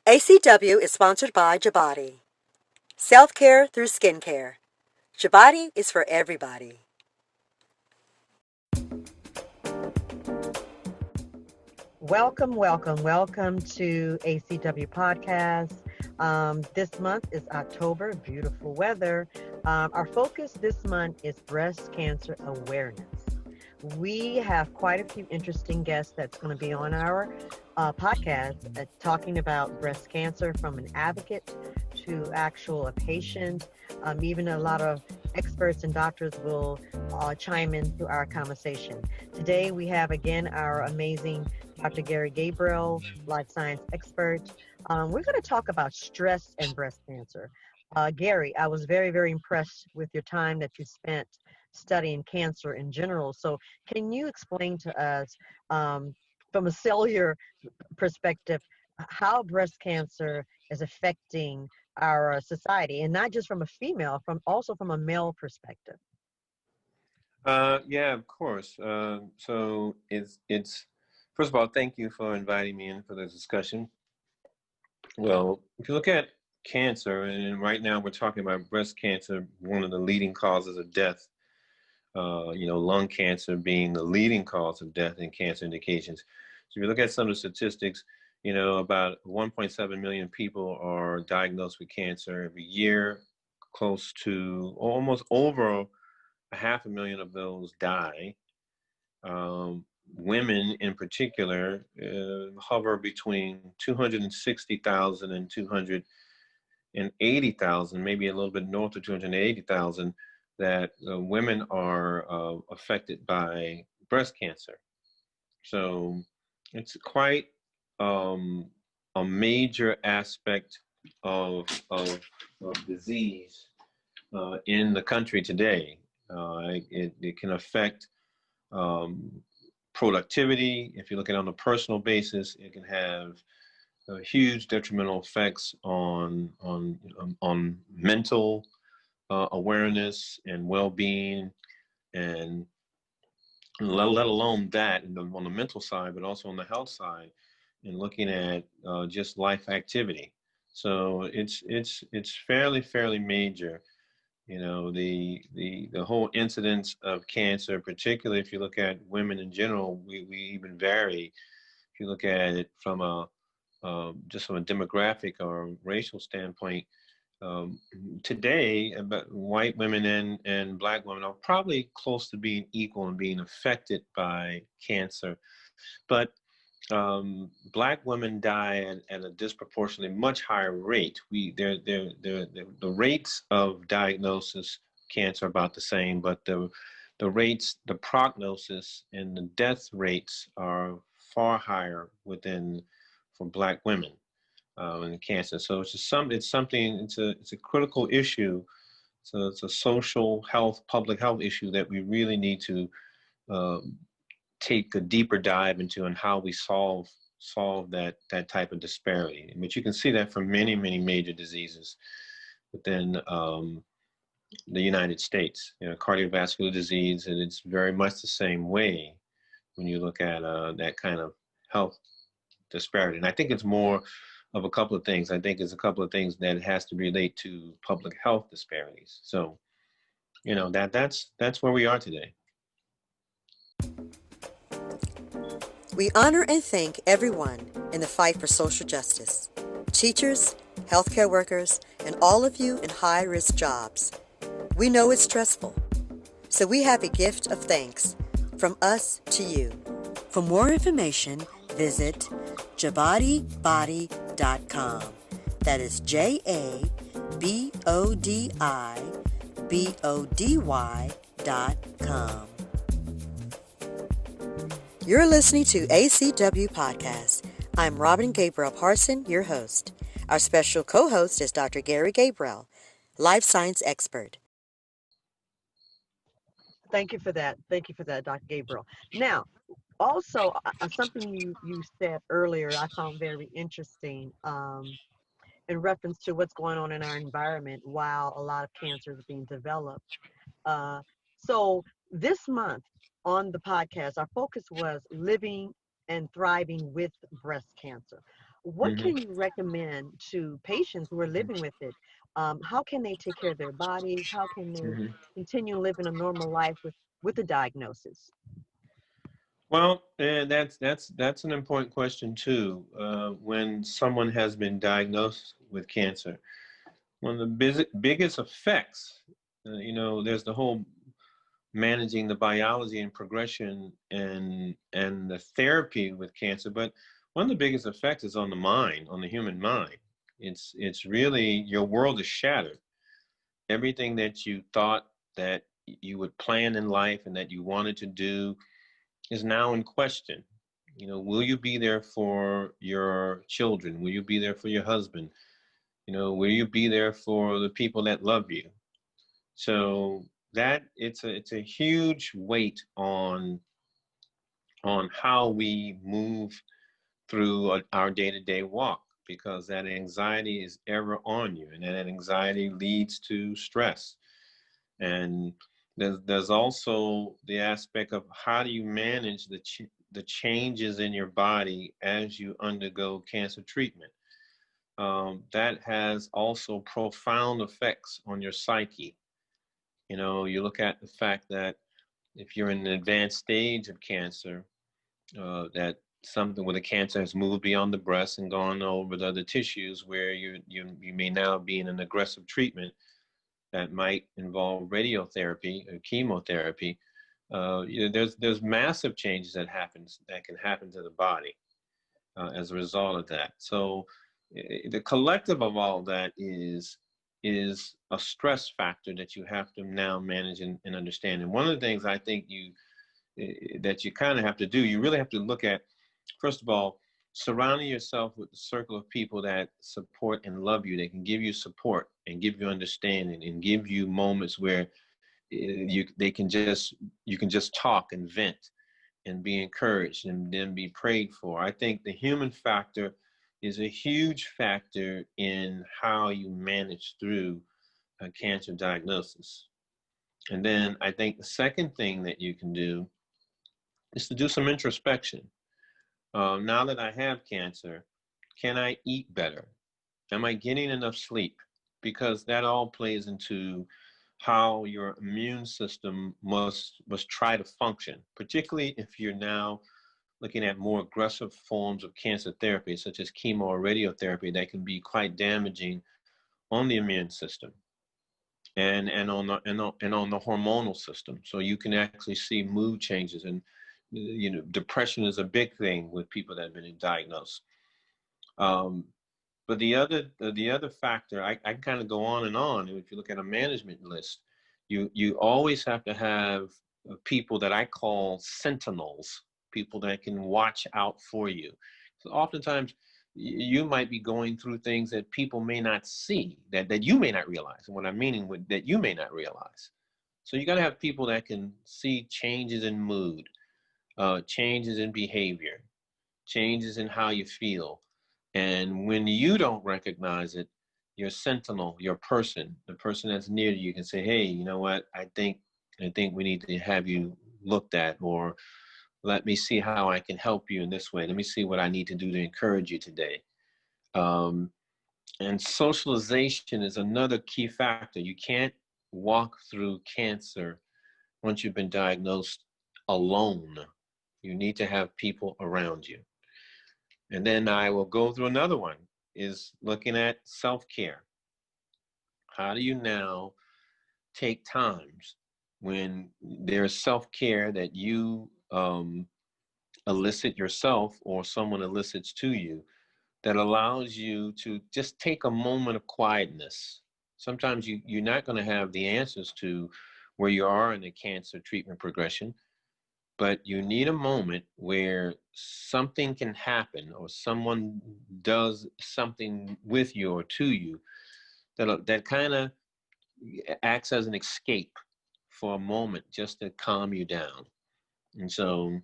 ACW is sponsored by HpDMS. Self-care through skincare. HpDMS is for everybody. Welcome to ACW Podcast. This month is October, beautiful weather. Our focus this month is breast cancer awareness. We have quite a few interesting guests that's going to be on our podcast talking about breast cancer, from an advocate to a patient. Even a lot of experts and doctors will chime into our conversation. Today we have again our amazing Dr. Gary Gabriel, life science expert. We're going to talk about stress and breast cancer. Gary, I was very, very impressed with your time that you spent studying cancer in general. So can you explain to us from a cellular perspective how breast cancer is affecting our society, and not just from a female, also from a male perspective? Yeah, of course. So it's first of all, thank you for inviting me in for the discussion. Well, if you look at cancer, and right now we're talking about breast cancer, one of the leading causes of death. Lung cancer being the leading cause of death in cancer indications. So if you look at some of the statistics, about 1.7 million people are diagnosed with cancer every year. Close to almost over 500,000 of those die. Women in particular hover between 260,000 and 280,000, maybe a little bit north of 280,000, that women are affected by breast cancer. So it's quite a major aspect of disease in the country today. It can affect productivity. If you look at it on a personal basis, it can have huge detrimental effects on mental awareness and well-being, and let alone that on the mental side, but also on the health side, and looking at just life activity. So it's fairly major. The whole incidence of cancer, particularly if you look at women in general, we even vary. If you look at it from just from a demographic or racial standpoint, today, white women and black women are probably close to being equal and being affected by cancer. But black women die at a disproportionately much higher rate. The rates of diagnosis cancer are about the same, but the rates, the prognosis, and the death rates are far higher for black women in cancer. So it's a critical issue. So it's a social health, public health issue that we really need to take a deeper dive into, and how we solve that type of disparity. But you can see that for many major diseases within the United States. Cardiovascular disease, and it's very much the same way when you look at that kind of health disparity. And I think it's more of a couple of things. I think it's a couple of things that it has to relate to public health disparities. So, that's where we are today. We honor and thank everyone in the fight for social justice. Teachers, healthcare workers, and all of you in high-risk jobs. We know it's stressful, so we have a gift of thanks from us to you. For more information, visit HpDBody.com. That is JABODIBODY.com. You're listening to ACW Podcast. I'm Robin Gabriel-Parson, your host. Our special co-host is Dr. Gary Gabriel, life science expert. Thank you for that. Dr. Gabriel. Now, also, something you said earlier I found very interesting in reference to what's going on in our environment while a lot of cancer is being developed. So this month on the podcast, our focus was living and thriving with breast cancer. What Hmm. can you recommend to patients who are living with it? How can they take care of their bodies? How can they Hmm. continue living a normal life with the diagnosis? Well, and that's an important question too. When someone has been diagnosed with cancer, one of the biggest effects, there's the whole managing the biology and progression and the therapy with cancer, but one of the biggest effects is on the mind, on the human mind. It's really, your world is shattered. Everything that you thought that you would plan in life and that you wanted to do is now in question. Will you be there for your children? Will you be there for your husband? Will you be there for the people that love you? So that it's a huge weight on how we move through our day-to-day walk, because that anxiety is ever on you, and that anxiety leads to stress. And there's also the aspect of how do you manage the changes in your body as you undergo cancer treatment. That has also profound effects on your psyche. You look at the fact that if you're in an advanced stage of cancer, that something where the cancer has moved beyond the breast and gone over the other tissues, where you may now be in an aggressive treatment that might involve radiotherapy or chemotherapy. There's massive changes that can happen to the body as a result of that. So the collective of all that is a stress factor that you have to now manage and understand. And one of the things I think that you kind of have to do, you really have to look at, first of all, surrounding yourself with a circle of people that support and love you. They can give you support and give you understanding and give you moments where you can just talk and vent and be encouraged and then be prayed for. I think the human factor is a huge factor in how you manage through a cancer diagnosis. And then I think the second thing that you can do is to do some introspection. Now that I have cancer, can I eat better? Am I getting enough sleep? Because that all plays into how your immune system must try to function, particularly if you're now looking at more aggressive forms of cancer therapy, such as chemo or radiotherapy, that can be quite damaging on the immune system and on the hormonal system. So you can actually see mood changes, and depression is a big thing with people that have been diagnosed. But the other factor, I kind of go on and on. If you look at a management list, you always have to have people that I call sentinels, people that can watch out for you. So oftentimes you might be going through things that people may not see, that you may not realize. And what I'm meaning with that, you may not realize. So you got to have people that can see changes in mood, changes in behavior, changes in how you feel. And when you don't recognize it, your sentinel, your person, the person that's near you can say, hey, you know what? I think we need to have you looked at, or let me see how I can help you in this way. Let me see what I need to do to encourage you today. Um, and socialization is another key factor. You can't walk through cancer once you've been diagnosed alone. You need to have people around you. And then I will go through another one, is looking at self-care. How do you now take times when there's self-care that you elicit yourself or someone elicits to you, that allows you to just take a moment of quietness? Sometimes you're not going to have the answers to where you are in the cancer treatment progression, but you need a moment where something can happen or someone does something with you or to you that kind of acts as an escape for a moment, just to calm you down. And so,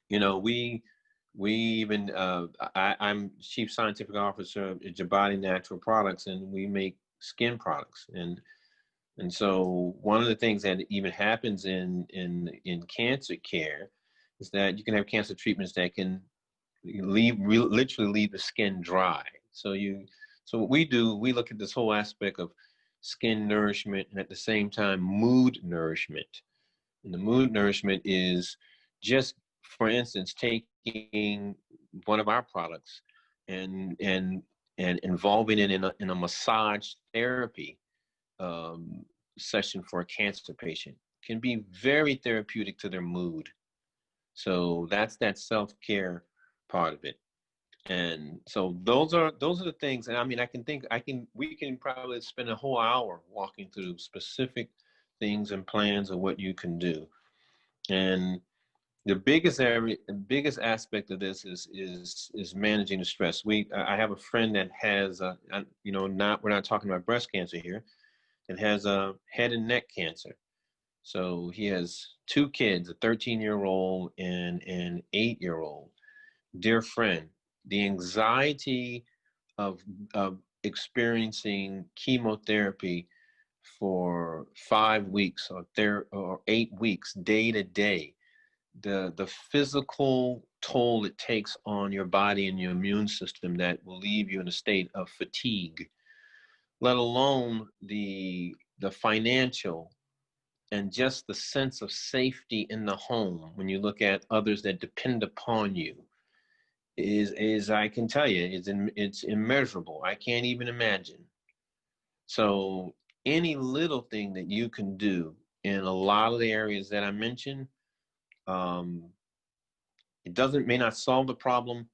we even I'm chief scientific officer at Jabati Natural Products, and we make skin products. And so one of the things that even happens in cancer care is that you can have cancer treatments that can literally leave the skin dry. So what we do, we look at this whole aspect of skin nourishment and at the same time mood nourishment. And the mood nourishment is just, for instance, taking one of our products and involving it in a massage therapy session for a cancer patient can be very therapeutic to their mood. So that's that self-care part of it. And so those are the things. And I mean, we can probably spend a whole hour walking through specific things and plans of what you can do. And the biggest aspect of this is managing the stress. I have a friend that has we're not talking about breast cancer here, that has a head and neck cancer. So he has two kids, a 13-year-old and an 8-year-old. Dear friend, the anxiety of experiencing chemotherapy for 5 weeks or 8 weeks, day to day, the physical toll it takes on your body and your immune system that will leave you in a state of fatigue, let alone the financial and just the sense of safety in the home when you look at others that depend upon you, is I can tell you, it's immeasurable. I can't even imagine. So any little thing that you can do in a lot of the areas that I mentioned, it may not solve the problem,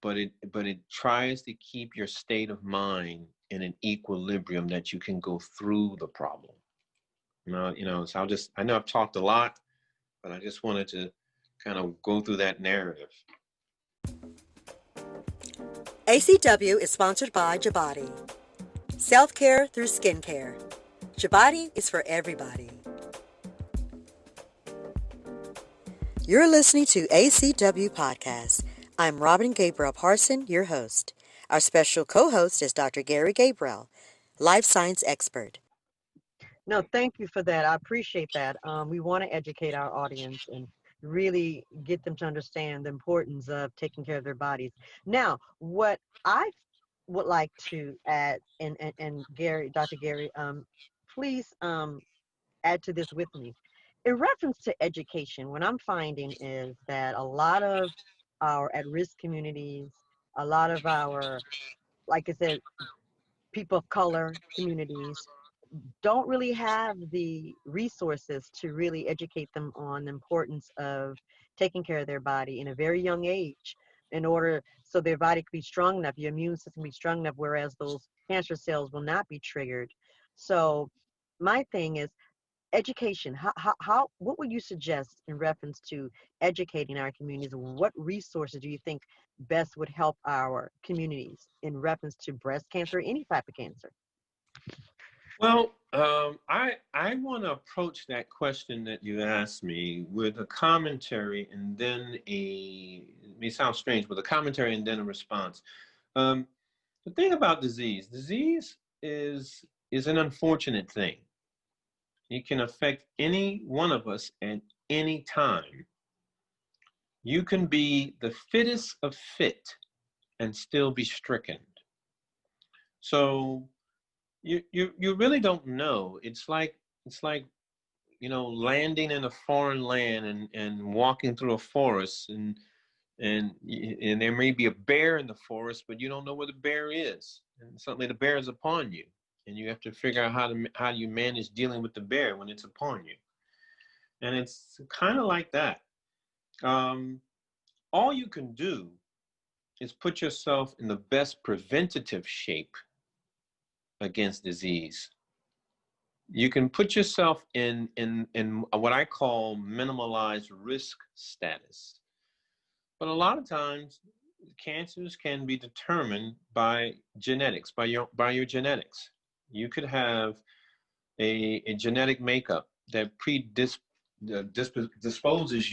but it tries to keep your state of mind in an equilibrium that you can go through the problem. So I know I've talked a lot, but I just wanted to kind of go through that narrative. ACW is sponsored by Jabati. Self-care through skincare. Jabati is for everybody. You're listening to ACW Podcast. I'm Robin Gabriel-Parson, your host. Our special co-host is Dr. Gary Gabriel, life science expert. No, thank you for that. I appreciate that. We want to educate our audience and really get them to understand the importance of taking care of their bodies. Now, what I would like to add, and Gary, Dr. Gary, please add to this with me. In reference to education, what I'm finding is that a lot of our at-risk communities, a lot of our, like I said, people of color communities, don't really have the resources to really educate them on the importance of taking care of their body in a very young age in order so their body can be strong enough, your immune system be strong enough, whereas those cancer cells will not be triggered. So my thing is education. What would you suggest in reference to educating our communities? What resources do you think best would help our communities in reference to breast cancer, any type of cancer? Well, I want to approach that question that you asked me with a commentary and then it may sound strange, with a commentary and then a response. The thing about disease is an unfortunate thing. It can affect any one of us at any time. You can be the fittest of fit and still be stricken. So you really don't know. It's like landing in a foreign land and walking through a forest and there may be a bear in the forest, but you don't know where the bear is, and suddenly the bear is upon you, and you have to figure out how you manage dealing with the bear when it's upon you. And it's kind of like that. All you can do is put yourself in the best preventative shape against disease. You can put yourself in what I call minimalized risk status. But a lot of times, cancers can be determined by genetics, by your genetics. You could have a genetic makeup that predisposes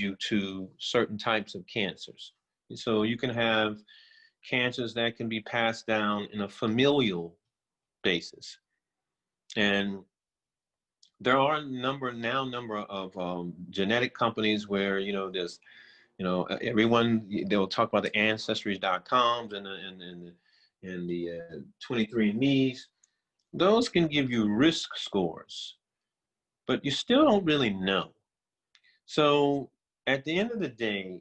you to certain types of cancers. So you can have cancers that can be passed down in a familial basis. And there are a number of genetic companies where, there's Everyone, they'll talk about the ancestries.coms and the 23andMe's. Those can give you risk scores, but you still don't really know. So at the end of the day,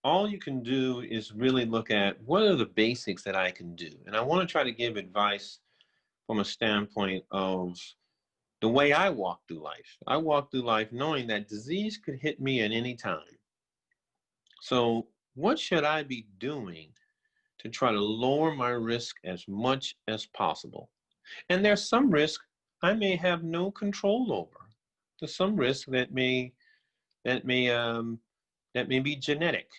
all you can do is really look at what are the basics that I can do. And I want to try to give advice from a standpoint of the way I walk through life. I walk through life knowing that disease could hit me at any time. So what should I be doing to try to lower my risk as much as possible? And there's some risk I may have no control over. There's some risk that may be genetic,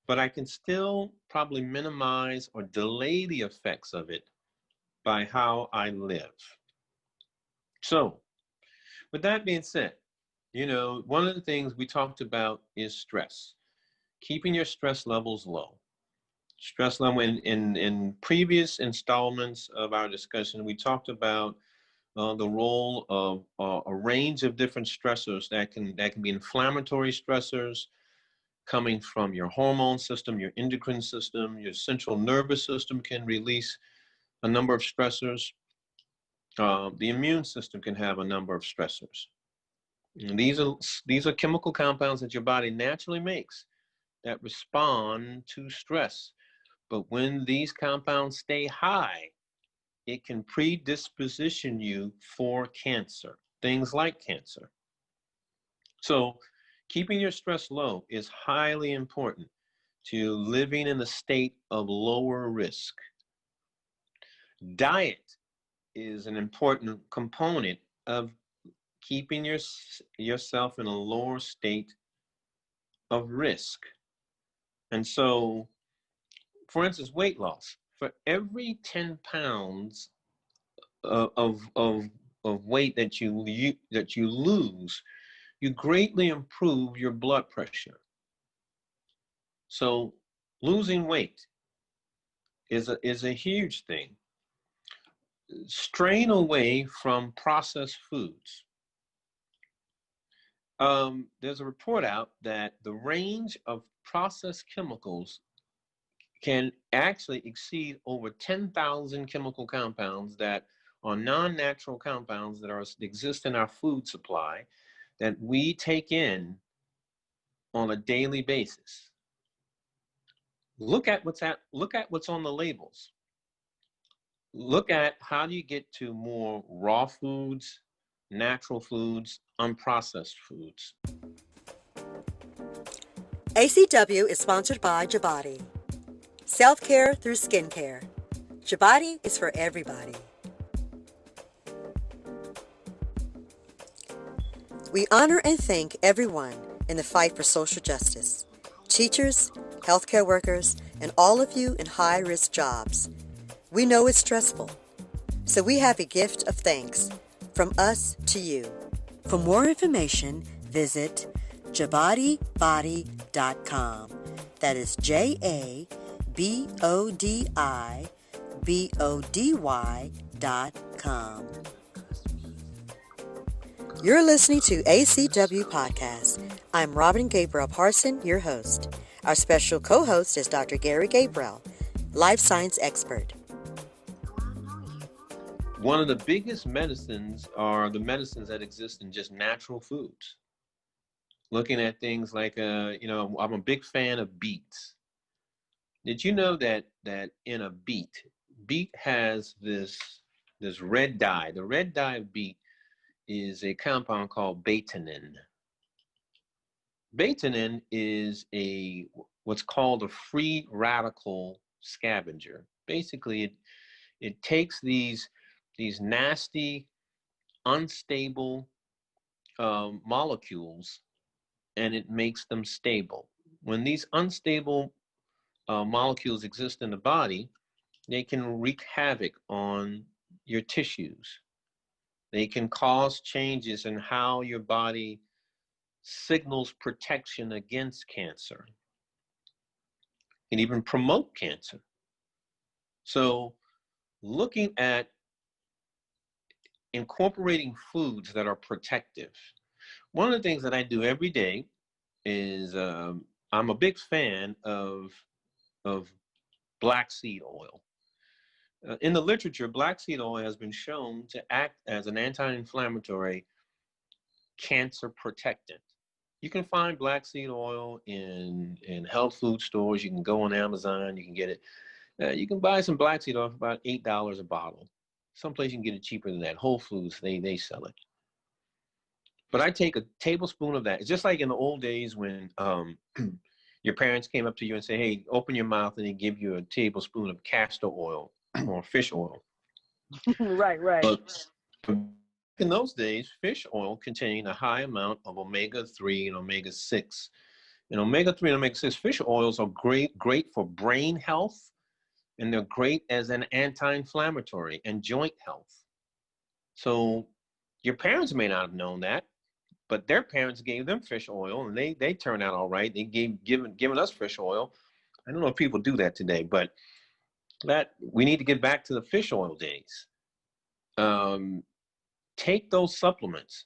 but I can still probably minimize or delay the effects of it by how I live. So with that being said, one of the things we talked about is stress. Keeping your stress levels low. Stress level in previous installments of our discussion, we talked about the role of a range of different stressors that can be inflammatory stressors coming from your hormone system, your endocrine system, your central nervous system can release a number of stressors. The immune system can have a number of stressors. And these are chemical compounds that your body naturally makes that respond to stress. But when these compounds stay high, it can predisposition you for cancer, things like cancer. So keeping your stress low is highly important to living in a state of lower risk. Diet is an important component of keeping yourself in a lower state of risk. And so, for instance, weight loss. For every 10 pounds of weight that you lose, you greatly improve your blood pressure. So losing weight is a huge thing. Strain away from processed foods. There's a report out that the range of processed chemicals can actually exceed over 10,000 chemical compounds that are non-natural compounds that exist in our food supply that we take in on a daily basis. Look at what's on the labels. Look at how do you get to more raw foods, natural foods, unprocessed foods. ACW is sponsored by Jabati. Self-care through skincare. Jabati is for everybody. We honor and thank everyone in the fight for social justice. Teachers, healthcare workers, and all of you in high-risk jobs. We know it's stressful, so we have a gift of thanks from us to you. For more information, visit JabadiBody.com. That is JABODIBODY.com. You're listening to ACW Podcast. I'm Robin Gabriel-Parson, your host. Our special co-host is Dr. Gary Gabriel, life science expert. One of the biggest medicines are the medicines that exist in just natural foods. Looking at things like, I'm a big fan of beets. Did you know that in a beet has this red dye? The red dye of beet is a compound called betanin. Betanin is what's called a free radical scavenger. Basically, it takes these nasty, unstable molecules and it makes them stable. When these unstable molecules exist in the body, they can wreak havoc on your tissues. They can cause changes in how your body signals protection against cancer and even promote cancer. So looking at incorporating foods that are protective. One of the things that I do every day is I'm a big fan of black seed oil. In the literature, black seed oil has been shown to act as an anti-inflammatory cancer protectant. You can find black seed oil in health food stores. You can go on Amazon. You can get it. You can buy some black seed oil for about $8 a bottle. Someplace you can get it cheaper than that. Whole Foods, they sell it. But I take a tablespoon of that. It's just like in the old days when your parents came up to you and say, hey, open your mouth, and they give you a tablespoon of castor oil or fish oil. Right. But in those days, fish oil contained a high amount of omega-3 and omega-6. And omega-3 and omega-6 fish oils are great for brain health, and they're great as an anti-inflammatory and joint health. So your parents may not have known that, but their parents gave them fish oil, and they turned out all right. They given us fish oil. I don't know if people do that today, but that we need to get back to the fish oil days. Take those supplements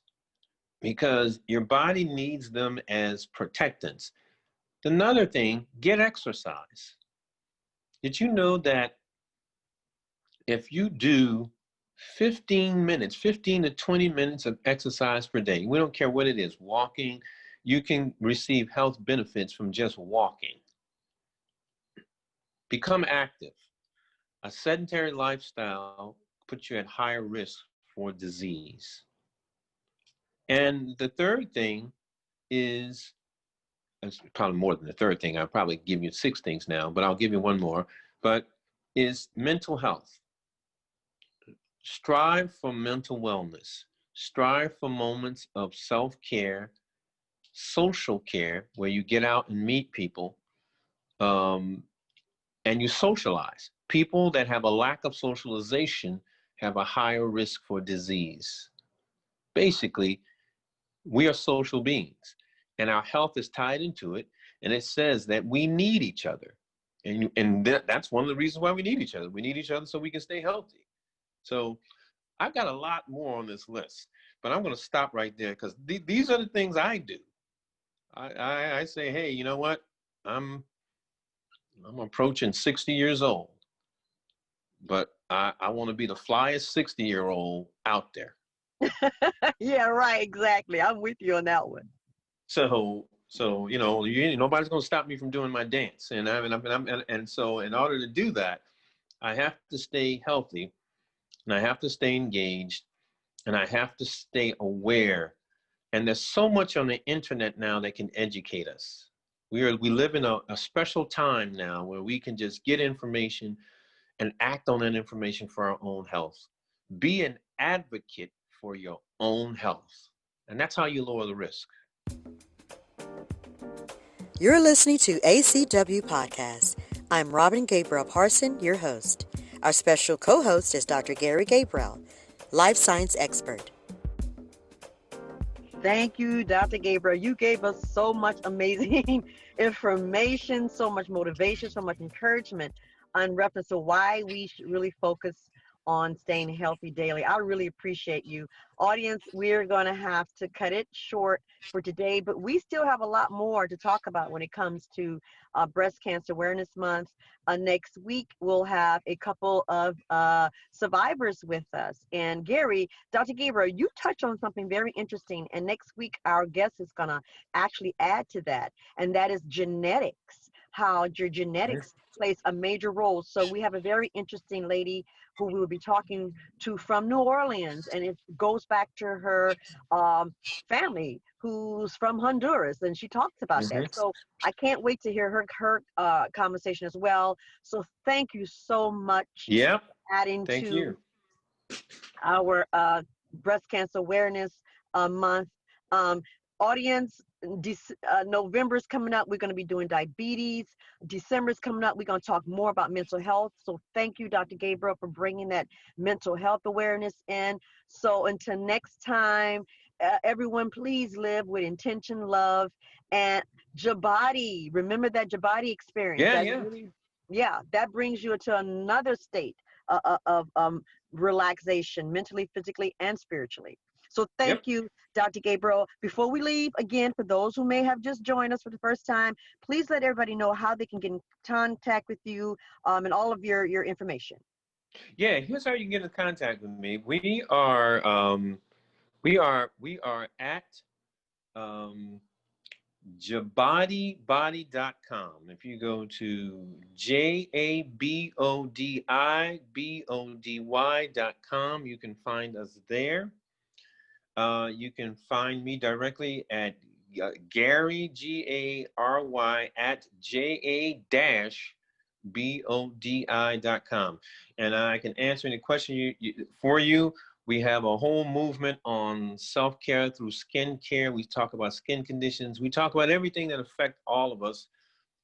because your body needs them as protectants. Another thing, get exercise. Did you know that if you do 15 to 20 minutes of exercise per day, we don't care what it is, walking, you can receive health benefits from just walking. Become active. A sedentary lifestyle puts you at higher risk for disease. And the third thing is, it's probably more than the third thing, I'll probably give you 6 things now, but I'll give you one more, but is mental health. Strive for mental wellness. Strive for moments of self-care, social care, where you get out and meet people, and you socialize. People that have a lack of socialization have a higher risk for disease. Basically, we are social beings, and our health is tied into it, and it says that we need each other. And that's one of the reasons why we need each other. We need each other so we can stay healthy. So I've got a lot more on this list, but I'm going to stop right there because these are the things I do. I say, hey, you know what? I'm approaching 60 years old, but I want to be the flyest 60-year-old out there. Yeah, right. Exactly. I'm with you on that one. So nobody's going to stop me from doing my dance, and so in order to do that, I have to stay healthy, and I have to stay engaged, and I have to stay aware. And there's so much on the internet now that can educate us. We live in a special time now where we can just get information and act on that information for our own health. Be an advocate for your own health. And that's how you lower the risk. You're listening to ACW Podcast. I'm Robin Gabriel-Parson, your host. Our special co-host is Dr. Gary Gabriel, life science expert. Thank you, Dr. Gabriel. You gave us so much amazing information, so much motivation, so much encouragement on reference to why we should really focus on staying healthy daily. I really appreciate you. Audience, we're going to have to cut it short for today, but we still have a lot more to talk about when it comes to Breast Cancer Awareness Month. Next week, we'll have a couple of survivors with us. And Gary, Dr. Gabriel, you touched on something very interesting. And next week, our guest is going to actually add to that. And that is genetics, how your genetics plays a major role. So we have a very interesting lady who we will be talking to from New Orleans. And it goes back to her family, who's from Honduras, and she talks about that. So I can't wait to hear her conversation as well. So thank you so much. Yep. Adding to our Breast Cancer Awareness Month. Audience, November's coming up. We're going to be doing diabetes. December's coming up. We're going to talk more about mental health. So thank you, Dr. Gabriel, for bringing that mental health awareness in. So until next time, everyone, please live with intention, love, and Jabadi. Remember that Jabadi experience. That brings you to another state of relaxation, mentally, physically, and spiritually. So Yep. thank you, Dr. Gabriel. Before we leave, again, for those who may have just joined us for the first time, please let everybody know how they can get in contact with you and all of your information. Yeah, here's how you can get in contact with me. We are at jabodibody.com. If you go to jabodibody.com, you can find us there. You can find me directly at Gary, Gary, at ja-bodi.com. And I can answer any question for you. We have a whole movement on self-care through skin care. We talk about skin conditions. We talk about everything that affects all of us.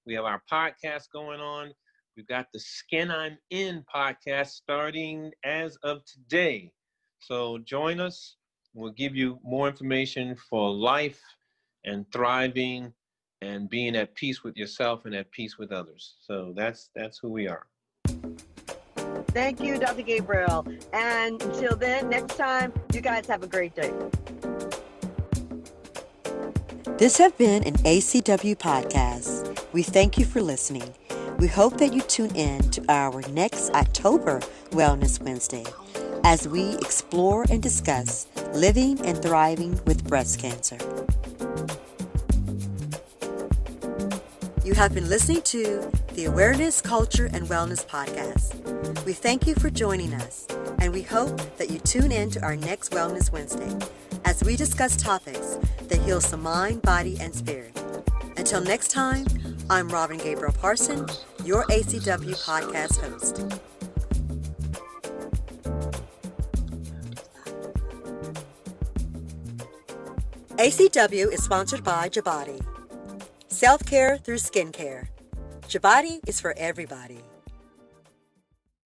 We have our podcast going on. We've got the Skin I'm In podcast starting as of today. So join us. We'll give you more information for life and thriving and being at peace with yourself and at peace with others. So that's who we are. Thank you, Dr. Gabriel. And until then, next time, you guys have a great day. This has been an ACW podcast. We thank you for listening. We hope that you tune in to our next October Wellness Wednesday as we explore and discuss living and thriving with breast cancer. You have been listening to the Awareness, Culture, and Wellness Podcast. We thank you for joining us, and we hope that you tune in to our next Wellness Wednesday as we discuss topics that heals the mind, body, and spirit. Until next time, I'm Robin Gabriel-Parson, your ACW podcast host. ACW is sponsored by Jabody. Self-care through skincare. Jabody is for everybody.